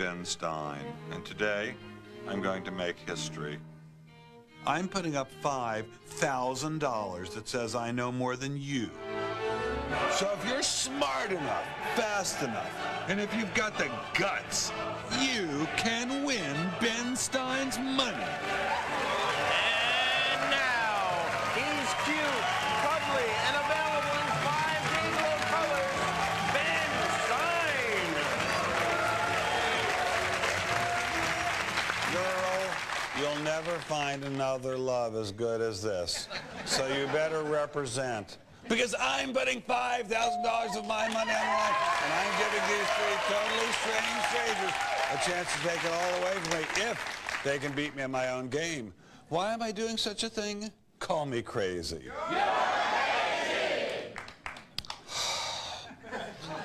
Ben Stein, and today I'm going to make history. I'm putting up $5,000 that says I know more than you. So if you're smart enough, fast enough, and if you've got the guts, you can win Ben Stein's money. And now, he's cute, cuddly, and available in 5 rainbow colors, Ben Stein. Girl, you'll never find another love as good as this. So you better represent. Because I'm putting $5,000 of my money on the line, and I'm giving these 3 totally strange strangers a chance to take it all away from me if they can beat me in my own game. Why am I doing such a thing? Call me crazy.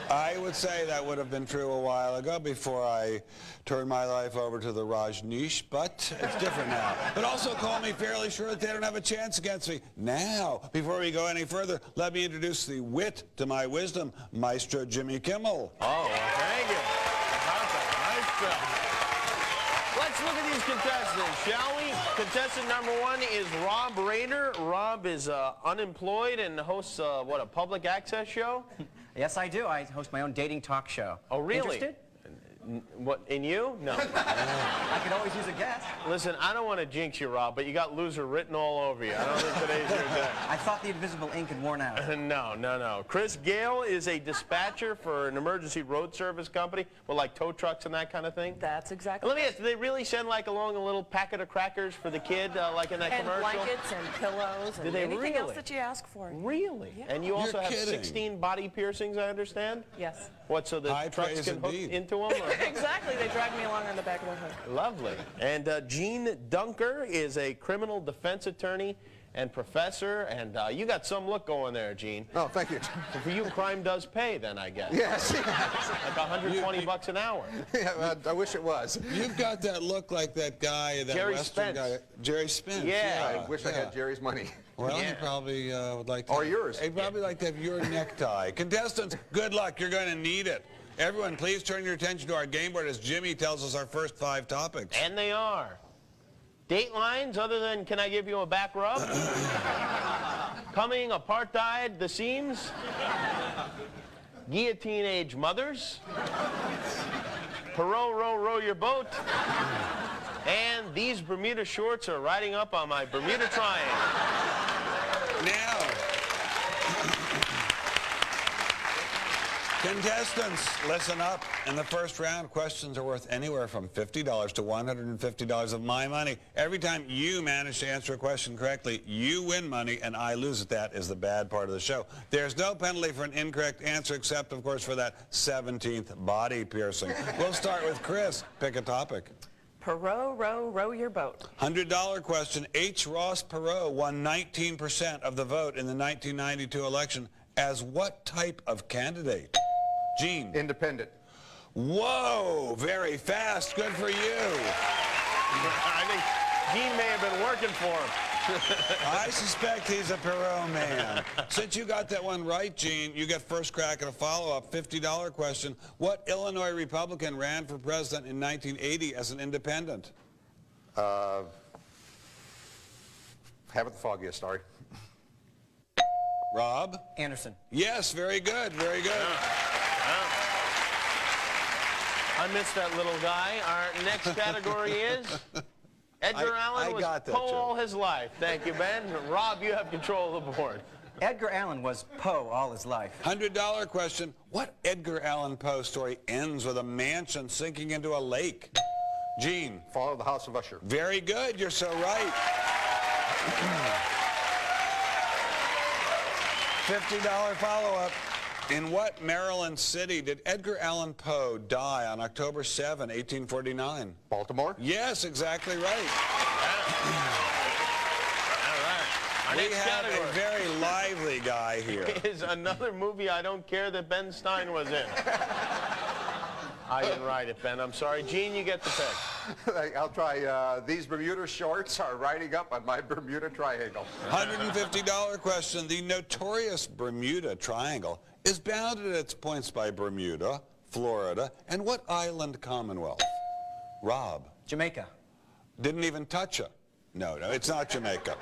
I would say that would have been true a while ago before I turned my life over to the Rajneesh, but it's different now. But also call me fairly sure that they don't have a chance against me. Now, before we go any further, let me introduce the wit to my wisdom, Maestro Jimmy Kimmel. Oh, well, thank you. Maestro. Let's look at these contestants, shall we? Contestant number 1 is Rob Rader. Rob is unemployed and hosts, what, a public access show? Yes, I do. I host my own dating talk show. Oh, really? Interested? What, in you? No. I could always use a guest. Listen, I don't want to jinx you, Rob, but you got loser written all over you. I don't think today's your day. I thought the invisible ink had worn out. No. Chris Gale is a dispatcher for an emergency road service company with like tow trucks and that kind of thing. That's exactly. Let me ask, do they really send like along a little packet of crackers for the kid, like in that and commercial? blankets and pillows and they anything really? else that you ask for. Really? Yeah. And you also have kidding. 16 body piercings, I understand? Yes. What, so the High trucks praise can hook indeed. into them? Or? Exactly. They drag me along on the back of the hood. Lovely. And Gene Dunker is a criminal defense attorney and professor, and you got some look going there, Gene. Oh, thank you. So for you, crime does pay then, I guess. Yes. Like 120 bucks an hour. Yeah, I wish it was. You've got that look like that guy, that Jerry Western Spence. guy. Jerry Spence. Yeah. I wish I had Jerry's money. Well, Yeah. he probably would like to. Or yours. He'd probably like to have your necktie. Contestants, good luck. You're going to need it. Everyone, please turn your attention to our game board as Jimmy tells us our first 5 topics. And they are. Datelines, other than can I give you a back rub? Coming apartheid the seams. Guillotine-age mothers. Perot, row, row your boat. And these Bermuda shorts are riding up on my Bermuda Triangle. Now, contestants, listen up. In the first round, questions are worth anywhere from $50 to $150 of my money. Every time you manage to answer a question correctly, you win money, and I lose it. That is the bad part of the show. There's no penalty for an incorrect answer, except, of course, for that 17th body piercing. We'll start with Kris. Pick a topic. Perot, row, row your boat. $100 question. H. Ross Perot won 19% of the vote in the 1992 election as what type of candidate? Gene. Independent. Whoa, very fast. Good for you. I think Gene may have been working for him. I suspect he's a Perot man. Since you got that one right, Gene, you get first crack at a follow-up $50 question. What Illinois Republican ran for president in 1980 as an independent? Haven't the foggiest, sorry. Rob? Anderson. Yes, very good, very good. I missed that little guy. Our next category is Edgar Allan was got that Poe joke. all his life. Thank you, Ben. Rob, you have control of the board. Edgar Allan was Poe all his life. $100 question. What Edgar Allan Poe story ends with a mansion sinking into a lake? Gene. Fall of the House of Usher. Very good. You're so right. $50 follow-up. In what Maryland city did Edgar Allan Poe die on October 7, 1849? Baltimore. Yes, exactly right. All right. Our We next have category a very lively guy here. is another movie I don't care that Ben Stein was in. I didn't write it, Ben. I'm sorry. Gene, you get the pick. I'll try. These Bermuda shorts are riding up on my Bermuda Triangle. $150 question. The notorious Bermuda Triangle is bounded at its points by Bermuda, Florida, and what island commonwealth? Rob. Jamaica. Didn't even touch it. No, it's not Jamaica.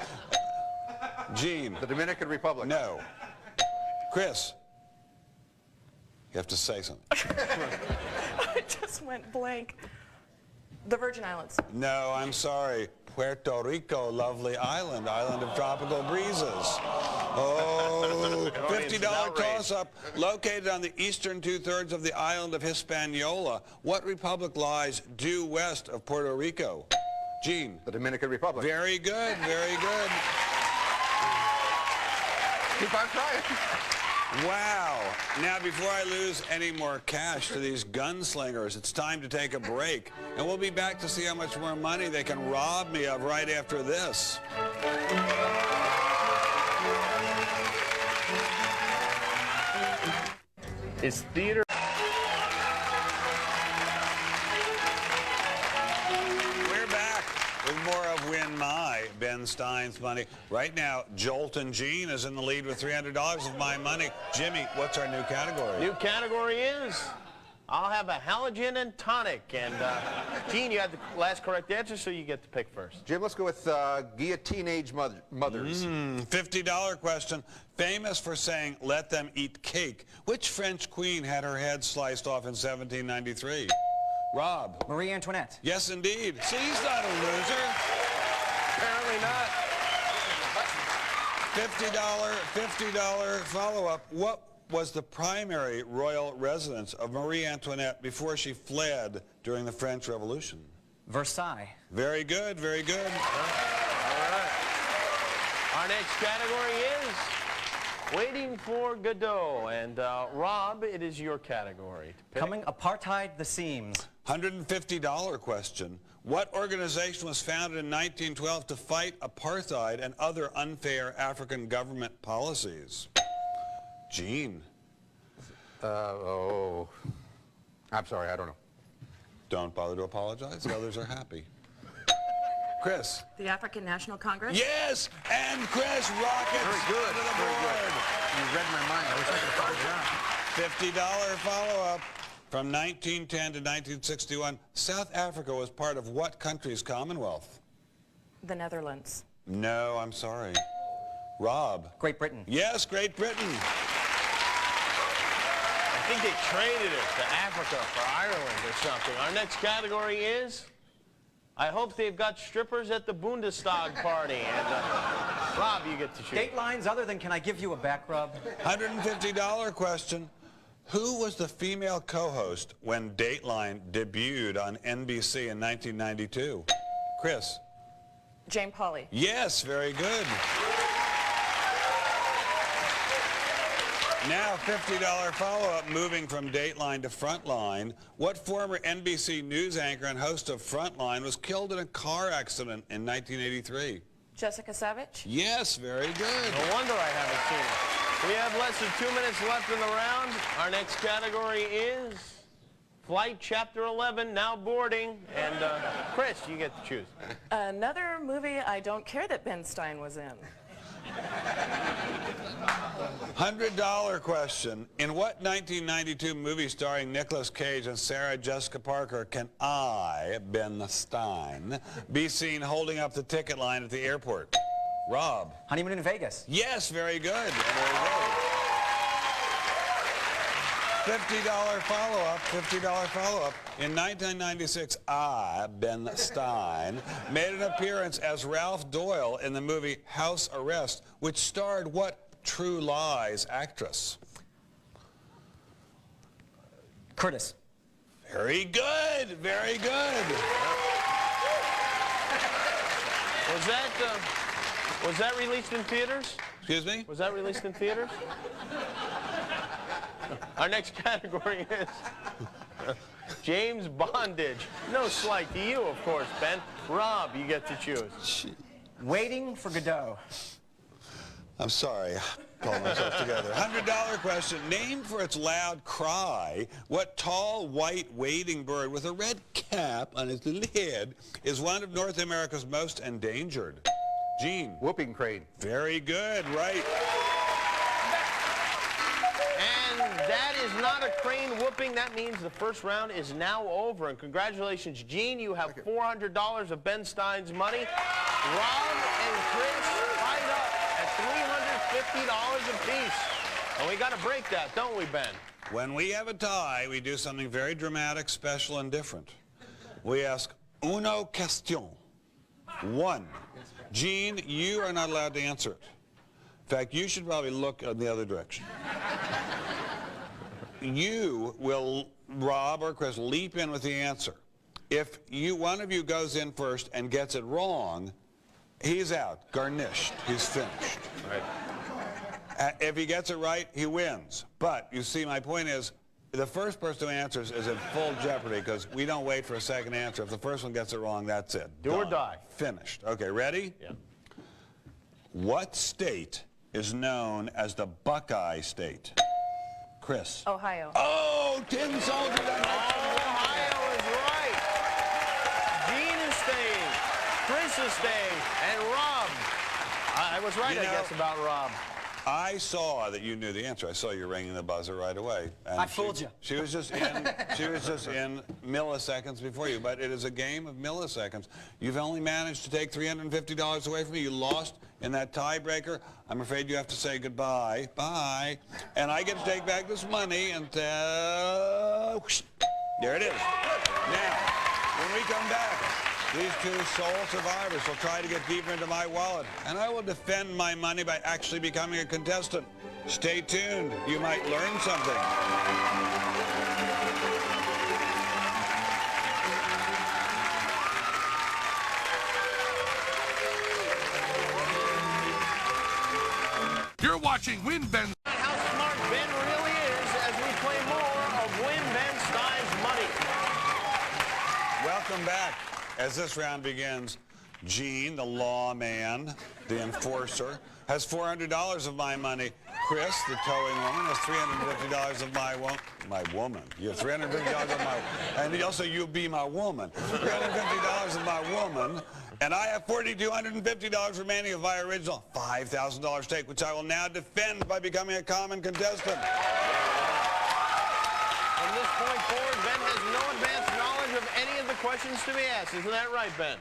Gene. The Dominican Republic. No. Kris. You have to say something. I just went blank. The Virgin Islands. No, I'm sorry. Puerto Rico, lovely island, island of tropical breezes. Oh, $50 toss-up, located on the eastern two-thirds of the island of Hispaniola. What republic lies due west of Puerto Rico? Gene. The Dominican Republic. Very good, very good. Keep on trying. Wow. Now, before I lose any more cash to these gunslingers, it's time to take a break. And we'll be back to see how much more money they can rob me of right after this. Is theater... We're back with more of Win My, Ben Stein's money. Right now, Jolt and Gene is in the lead with $300 of my money. Jimmy, what's our new category? New category is, I'll have a halogen and tonic. And Gene, you had the last correct answer, so you get to pick first. Jim, let's go with guillotine-age mothers. $50 question. Famous for saying, let them eat cake. Which French queen had her head sliced off in 1793? Rob. Marie Antoinette. Yes, indeed. See, he's not a loser. Apparently not. $50 follow-up. What was the primary royal residence of Marie Antoinette before she fled during the French Revolution? Versailles. Very good, very good. All right. Our next category is Waiting for Godot. And Rob, it is your category to pick. Coming apartheid the seams. $150 question. What organization was founded in 1912 to fight apartheid and other unfair African government policies? Gene. Oh. I'm sorry, I don't know. Don't bother to apologize. The others are happy. Kris. The African National Congress. Yes, and Kris rockets Very good, to the very board. good. You read my mind. I wish I could have found it out. $50 follow-up. From 1910 to 1961, South Africa was part of what country's Commonwealth? The Netherlands. No, I'm sorry. Rob. Great Britain. Yes, Great Britain. I think they traded it to Africa for Ireland or something. Our next category is, I hope they've got strippers at the Bundestag party. And Rob, you get to choose. Datelines other than can I give you a back rub? $150 question. Who was the female co-host when Dateline debuted on NBC in 1992? Kris. Jane Pauley. Yes, very good. Now, $50 follow-up, moving from Dateline to Frontline. What former NBC news anchor and host of Frontline was killed in a car accident in 1983? Jessica Savage. Yes, very good. No wonder I haven't seen it. We have less than 2 minutes left in the round. Our next category is Flight Chapter 11, now boarding. And Kris, you get to choose. Another movie I don't care that Ben Stein was in. $100 question. In what 1992 movie starring Nicolas Cage and Sarah Jessica Parker can I, Ben Stein, be seen holding up the ticket line at the airport? Rob. Honeymoon in Vegas. Yes, very good. Very good. $50 follow-up, $50 follow-up. In 1996, I, Ben Stein, made an appearance as Ralph Doyle in the movie House Arrest, which starred what True Lies actress? Curtis. Very good, very good. Was that released in theaters? Excuse me? Was that released in theaters? Our next category is James Bondage. No slight to you, of course, Ben. Rob, you get to choose. Waiting for Godot. I'm sorry. Pull myself together. $100 question. Named for its loud cry, what tall, white, wading bird with a red cap on its little head is one of North America's most endangered? Gene. Whooping crane. Very good, right. And That is not a crane whooping. That means the first round is now over. And congratulations, Gene. You have $400 of Ben Stein's money. Rob and Kris tied up at $350 apiece. And we got to break that, don't we, Ben? When we have a tie, we do something very dramatic, special, and different. We ask uno question. One. Gene, you are not allowed to answer it. In fact, you should probably look in the other direction. You will, Rob or Kris, leap in with the answer. If one of you goes in first and gets it wrong, he's out, garnished, he's finished. Right. If he gets it right, he wins. But you see, my point is, the first person who answers is in full jeopardy because we don't wait for a second answer. If the first one gets it wrong, that's it. Do or die. Finished. Okay, ready? Yeah. What state is known as the Buckeye State? Kris. Ohio. Oh, tin soldier. Ohio is right. Gene is staying. Kris is staying. And Rob. I was right, I guess, about Rob. I saw that you knew the answer. I saw you ringing the buzzer right away. And I fooled you. She was just in milliseconds before you. But it is a game of milliseconds. You've only managed to take $350 away from me. You lost in that tiebreaker. I'm afraid you have to say goodbye. Bye. And I get to take back this money and whoosh, there it is. Now, when we come back, these two sole survivors will try to get deeper into my wallet, and I will defend my money by actually becoming a contestant. Stay tuned. You might learn something. You're watching Win Ben. How smart Ben really is as we play more of Win Ben Stein's money. Welcome back. As this round begins, Gene, the lawman, the enforcer, has $400 of my money. Kris, the towing woman, has $350 of my woman. You have $350 of my, and also you'll be my woman. $350 of my woman, and I have $4,250 remaining of my original $5,000 stake, which I will now defend by becoming a common contestant. From this point forward, Ben has no advanced knowledge of any of the questions to be asked. Isn't that right, Ben?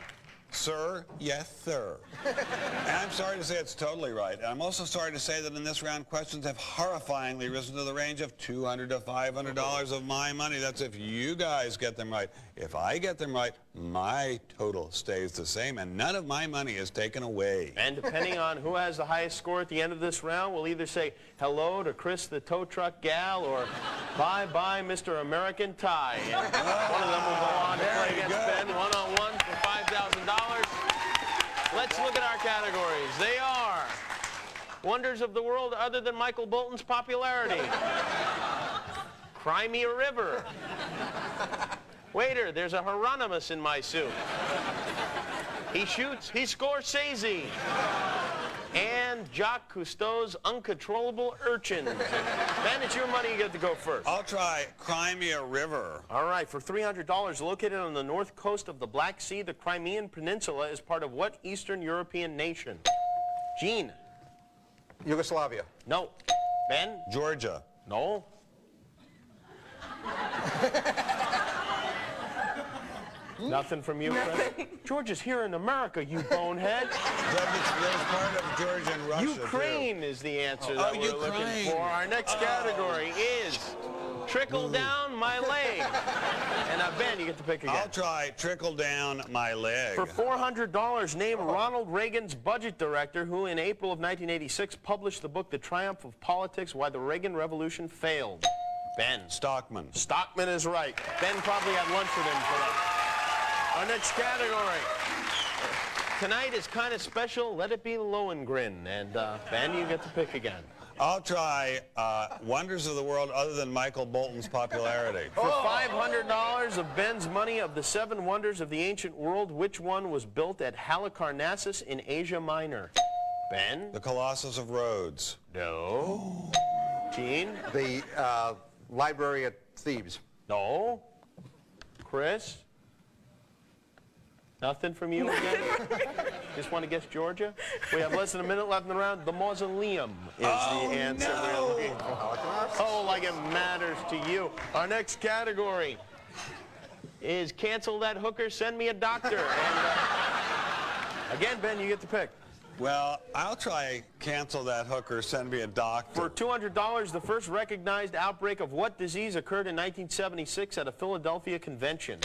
Sir, yes, sir. And I'm sorry to say it's totally right. And I'm also sorry to say that in this round, questions have horrifyingly risen to the range of $200 to $500 of my money. That's if you guys get them right. If I get them right, my total stays the same, and none of my money is taken away. And depending on who has the highest score at the end of this round, we'll either say hello to Kris, the tow truck gal, or bye-bye, Mr. American Tie. And one of them will go on to play against Ben one-on-one for $5,000. Let's look at our categories. They are wonders of the world other than Michael Bolton's popularity. Cry me a river. Waiter, there's a Hieronymus in my soup. He shoots, he Scorsese. And Jacques Cousteau's uncontrollable urchins. Ben, it's your money. You get to go first. I'll try Crimea River. All right, for $300, located on the north coast of the Black Sea, the Crimean Peninsula is part of what Eastern European nation? Gene. Yugoslavia. No. Ben? Georgia. No. Nothing from you, Kris? Georgia's here in America, you bonehead. That's part of Georgia and Russia, Ukraine is the answer that we're Ukraine. looking for. Our next category is trickle down my leg. And now, Ben, you get to pick again. I'll try trickle down my leg. For $400, name Ronald Reagan's budget director who in April of 1986 published the book The Triumph of Politics, Why the Reagan Revolution Failed. Ben. Stockman. Stockman is right. Ben probably had lunch with him for that. Our next category. Tonight is kind of special. Let it be Lohengrin. And Ben, you get to pick again. I'll try wonders of the world other than Michael Bolton's popularity. For $500 of Ben's money, of the 7 wonders of the ancient world, which one was built at Halicarnassus in Asia Minor? Ben? The Colossus of Rhodes. No. Gene? The library at Thebes. No. Kris? Nothing from you again? Just want to guess Georgia? We have less than a minute left in the round. The mausoleum is the answer we're looking for. Oh, like it matters to you. Our next category is cancel that hooker, send me a doctor. And again, Ben, you get to pick. Well, I'll try cancel that hooker, send me a doctor. For $200, the first recognized outbreak of what disease occurred in 1976 at a Philadelphia convention?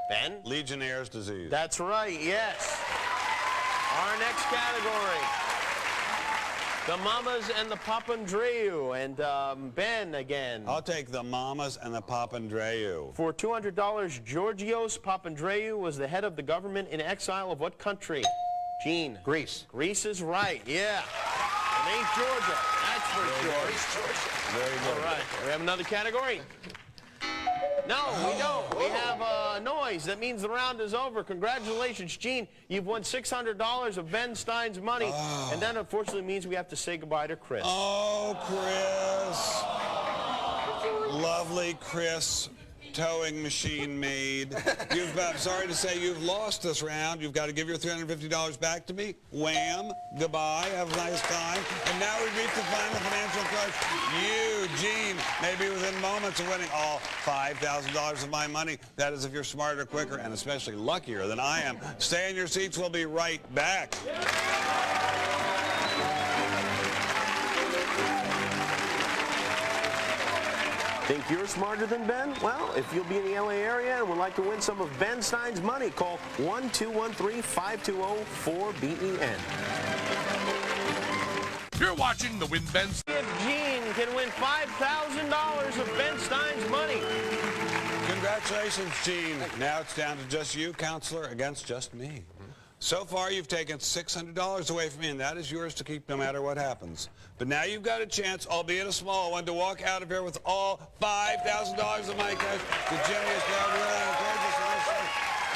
Ben? Legionnaire's disease. That's right, yes. Our next category, the Mamas and the Papandreou. And Ben again. I'll take the Mamas and the Papandreou. For $200, Georgios Papandreou was the head of the government in exile of what country? Gene. Greece. Greece is right, yeah. It ain't Georgia, that's for sure. Very good. All right, we have another category. No, we don't. We have a noise. That means the round is over. Congratulations, Gene. You've won $600 of Ben Stein's money. And that unfortunately means we have to say goodbye to Kris. Oh, Kris. Lovely Kris. Towing machine maid. I'm sorry to say you've lost this round. You've got to give your $350 back to me. Wham. Goodbye. Have a nice time. And now we've reached the final financial crush. You, Gene, may be within moments of winning all $5,000 of my money. That is if you're smarter, quicker, and especially luckier than I am. Stay in your seats. We'll be right back. Think you're smarter than Ben? Well, if you'll be in the LA area and would like to win some of Ben Stein's money, call 1-213-520-4BEN. You're watching the Win Ben. If Gene can win $5,000 of Ben Stein's money. Congratulations, Gene. Now it's down to just you, counselor, against just me. So far, you've taken $600 away from me, and that is yours to keep no matter what happens. But now you've got a chance, albeit a small one, to walk out of here with all $5,000 of my cash. The Jimmy is now really gorgeous.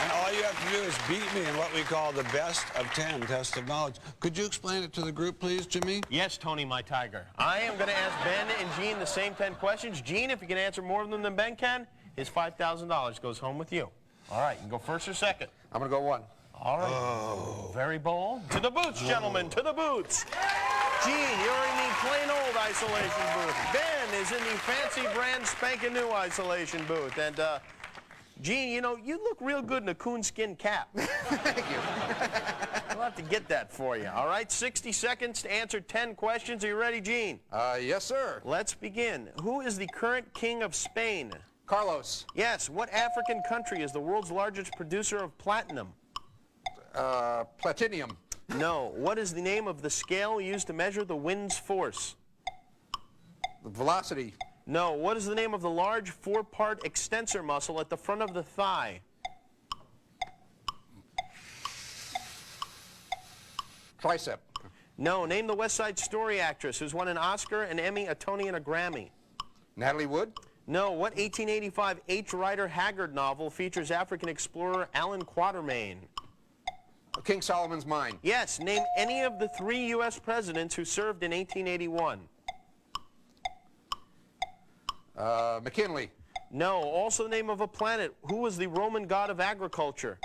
And all you have to do is beat me in what we call the best of 10 test of knowledge. Could you explain it to the group, please, Jimmy? Yes, Tony, my tiger. I am going to ask Ben and Gene the same 10 questions. Gene, if you can answer more of them than Ben can, his $5,000 goes home with you. All right, you can go first or second. I'm going to go one. All right. Oh. Very bold. To the boots, gentlemen, to the boots. Gene, you're in the plain old isolation booth. Ben is in the fancy brand spanking new isolation booth. And, Gene, you know, you look real good in a coonskin cap. Thank you. We'll have to get that for you. All right, 60 seconds to answer 10 questions. Are you ready, Gene? Yes, sir. Let's begin. Who is the current king of Spain? Carlos. Yes. What African country is the world's largest producer of platinum? Platinum. No. What is the name of the scale used to measure the wind's force? Velocity. No. What is the name of the large four-part extensor muscle at the front of the thigh? Tricep. No. Name the West Side Story actress who's won an Oscar, an Emmy, a Tony, and a Grammy. Natalie Wood. No. What 1885 H. Rider Haggard novel features African explorer Allan Quatermain? King Solomon's Mine. Yes. Name any of the 3 U.S. presidents who served in 1881. McKinley. No. Also the name of a planet. Who was the Roman god of agriculture?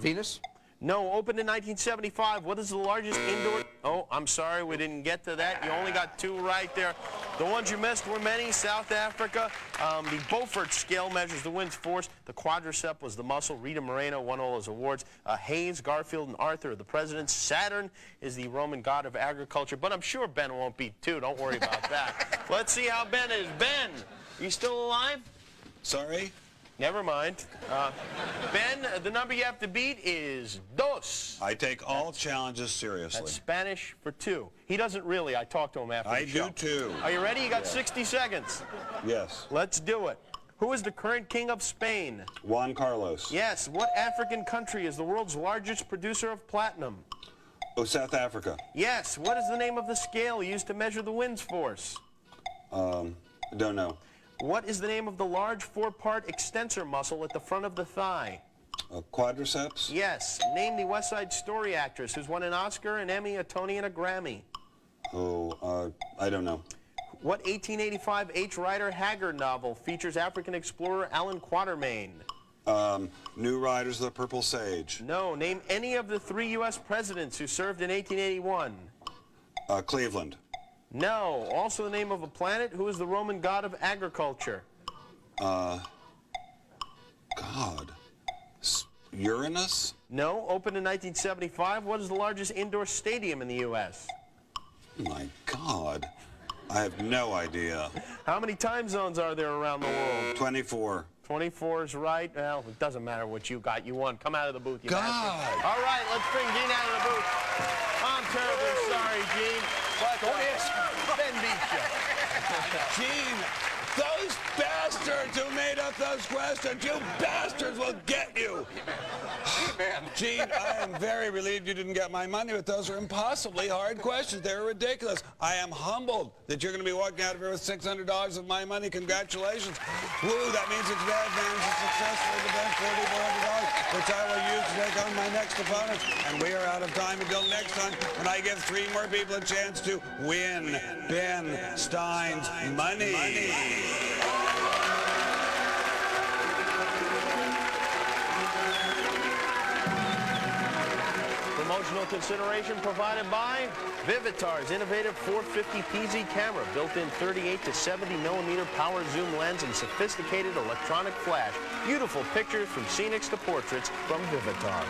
Venus. No. Opened in 1975. What is the largest indoor... Oh, I'm sorry, we didn't get to that. You only got 2 right there. The ones you missed were many. South Africa. The Beaufort scale measures the wind's force. The quadricep was the muscle. Rita Moreno won all his awards. Hayes, Garfield, and Arthur are the presidents. Saturn is the Roman god of agriculture. But I'm sure Ben won't beat 2. Don't worry about that. Let's see how Ben is. Ben, you still alive? Sorry? Never mind. Ben, the number you have to beat is dos. I take all challenges seriously. That's Spanish for 2. He doesn't really. I talked to him after the show. I do too. Are you ready? You got 60 seconds. Yes. Let's do it. Who is the current king of Spain? Juan Carlos. Yes. What African country is the world's largest producer of platinum? Oh, South Africa. Yes. What is the name of the scale used to measure the wind's force? Don't know. What is the name of the large four-part extensor muscle at the front of the thigh? Quadriceps? Yes. Name the West Side Story actress who's won an Oscar, an Emmy, a Tony, and a Grammy. Oh, I don't know. What 1885 H. Rider Haggard novel features African explorer Alan Quatermain? New Riders of the Purple Sage. No. Name any of the 3 U.S. presidents who served in 1881. Cleveland. No. Also the name of a planet. Who is the Roman god of agriculture? God. Uranus? No. Opened in 1975. What is the largest indoor stadium in the U.S.? My God. I have no idea. How many time zones are there around the world? 24. 24 is right. Well, it doesn't matter what you got. You won. Come out of the booth, you God. bastard. All right, let's bring Gene out of the booth. I'm terribly sorry, Gene. But Ben beat you. Gene, those bastards who made up those questions, you bastards will get you. Gene, I am very relieved you didn't get my money, but those are impossibly hard questions. They're ridiculous. I am humbled that you're going to be walking out of here with $600 of my money. Congratulations. Woo, that means it's bad managed successfully to bet $4,400, which I will use to take on my next opponent. And we are out of time until next time when I give 3 more people a chance to win Ben Stein's money. Promotional consideration provided by Vivitar's innovative 450pz camera, built-in 38 to 70 millimeter power zoom lens and sophisticated electronic flash. Beautiful pictures from scenics to portraits from Vivitar.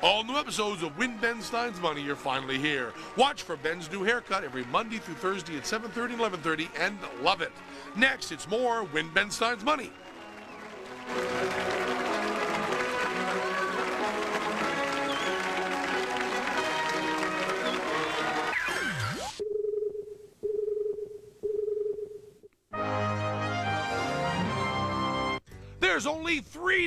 All new episodes of Win Ben Stein's Money are finally here. Watch for Ben's new haircut every Monday through Thursday at 7:30 and 11:30 and love it. Next, it's more Win Ben Stein's Money. There's only 3